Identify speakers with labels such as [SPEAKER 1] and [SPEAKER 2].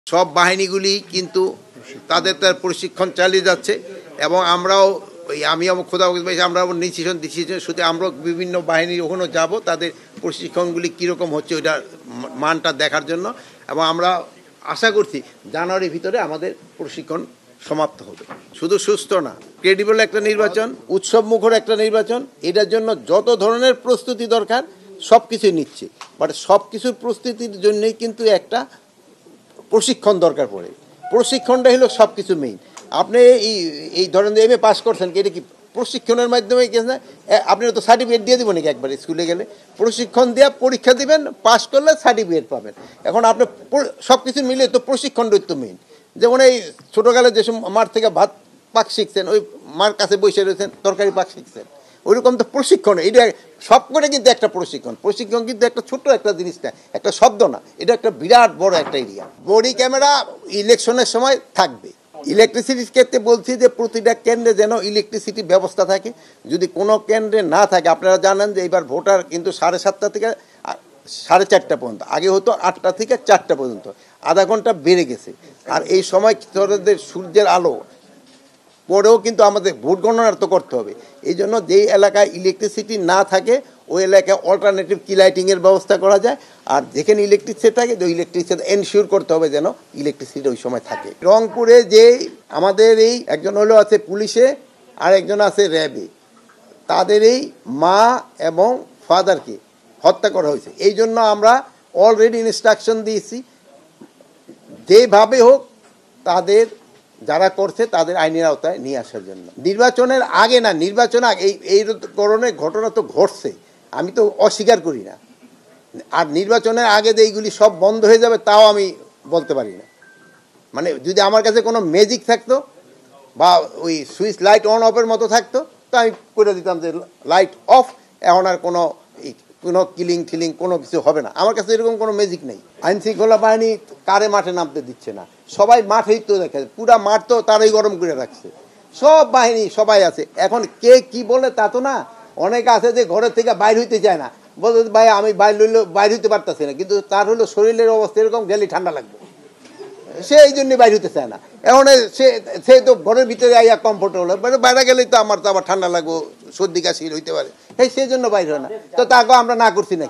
[SPEAKER 1] সব বাহিনীগুলি কিন্তু তাদের প্রশিক্ষণ চালিয়ে যাচ্ছে এবং আমরাও আমি আমার খোদা আমরাও ডিসিশন শুধু আমরা বিভিন্ন বাহিনী ওখানে যাব তাদের প্রশিক্ষণগুলি কীরকম হচ্ছে ওইটার মানটা দেখার জন্য এবং আমরা আশা করছি জানুয়ারির ভিতরে আমাদের প্রশিক্ষণ সমাপ্ত হবে। শুধু সুস্থ না, ক্রেডিবল একটা নির্বাচন, উৎসব মুখর একটা নির্বাচন, এটার জন্য যত ধরনের প্রস্তুতি দরকার সব কিছুই নিচ্ছে। বাট সব কিছুর প্রস্তুতির জন্যই কিন্তু একটা প্রশিক্ষণ দরকার পড়ে। প্রশিক্ষণটা হলো সব কিছু মেইন। আপনি এই ধরেন এমএ পাস করছেন, এটা কি প্রশিক্ষণের মাধ্যমে গেছে? আপনারা তো সার্টিফিকেট দিয়ে দেবেন নাকি একবার স্কুলে গেলে? প্রশিক্ষণ দিয়ে পরীক্ষা দিবেন, পাস করলে সার্টিফিকেট পাবেন। এখন আপনি সব কিছু মিলে তো প্রশিক্ষণটাই তো মেইন। যেমন এই ছোটোকালে যেসব মার থেকে ভাত পাক শিখছেন, ওই মার কাছে বসে রয়েছেন তরকারি পাক শিখছেন, ওইরকম তো প্রশিক্ষণ। এটা সব করে কিন্তু একটা প্রশিক্ষণ। প্রশিক্ষণ কিন্তু একটা ছোট্ট একটা জিনিস না, একটা শব্দ না, এটা একটা বিরাট বড় একটা এরিয়া। বডি ক্যামেরা ইলেকশনের সময় থাকবে। ইলেকট্রিসিটির ক্ষেত্রে বলছি যে প্রতিটা কেন্দ্রে যেন ইলেকট্রিসিটি ব্যবস্থা থাকে। যদি কোনো কেন্দ্রে না থাকে, আপনারা জানেন যে এইবার ভোটার কিন্তু 7:30 থেকে 4:30 পর্যন্ত, আগে হতো 8টা থেকে 4টা পর্যন্ত, আধা ঘন্টা বেড়ে গেছে। আর এই সময় তোদের সূর্যের আলো পরেও কিন্তু আমাদের ভোট গণনা তো করতে হবে। এই জন্য যেই এলাকায় ইলেকট্রিসিটি না থাকে ওই এলাকায় অল্টারনেটিভ কি লাইটিংয়ের ব্যবস্থা করা যায়। আর যেখানে ইলেকট্রিসিটি থাকে ওই ইলেকট্রিসিটি এনশিওর করতে হবে যেন ইলেকট্রিসিটি ওই সময় থাকে। রংপুরে যে আমাদের এই একজন হলো আছে পুলিশে আর একজন আছে র্যাবে, তাদের এই মা এবং ফাদারকে হত্যা করা হয়েছে। এই জন্য আমরা অলরেডি ইনস্ট্রাকশন দিয়েছি যেভাবে হোক তাদের যারা করছে তাদের আইনের আওতায় নিয়ে আসার জন্য। নির্বাচনের আগে না, নির্বাচন আগে এই ধরনের ঘটনা তো ঘটছে, আমি তো অস্বীকার করি না। আর নির্বাচনের আগে যে এইগুলি সব বন্ধ হয়ে যাবে তাও আমি বলতে পারি না। মানে যদি আমার কাছে কোনো ম্যাজিক থাকতো বা ওই সুইচ লাইট অন অফের মতো থাকতো তো আমি করে দিতাম যে লাইট অফ, এখন আর কোনো কিলিং টিলিং কোনো কিছু হবে না। আমার কাছে এরকম কোনো ম্যাজিক নেই। আইন শৃঙ্খলা বাহিনী কারে মাঠে নামতে দিচ্ছে না, সবাই মাঠেই তো দেখে, পুরা মাঠ তো তারাই গরম করে রাখছে। সব বাহিনী সবাই আছে। এখন কে কি বলে তা তো না। অনেকে আছে যে ঘরের থেকে বাইর হইতে চায় না, বলতে ভাই আমি বাইর হইতে পারতেছি না, কিন্তু তার হলো শরীরের অবস্থা এরকম, গেলে ঠান্ডা লাগবে, সে এই জন্যই বাইরে হতে চায় না। এখন সে তো ঘরের ভিতরে আইয়া কমফোর্টেবল, বাইরে গেলেই তো আমার তো আবার ঠান্ডা লাগবো, সর্দি কাশি হইতে পারে, সেই জন্য বাইরে হয় না। তো তাকে আমরা না করছি না।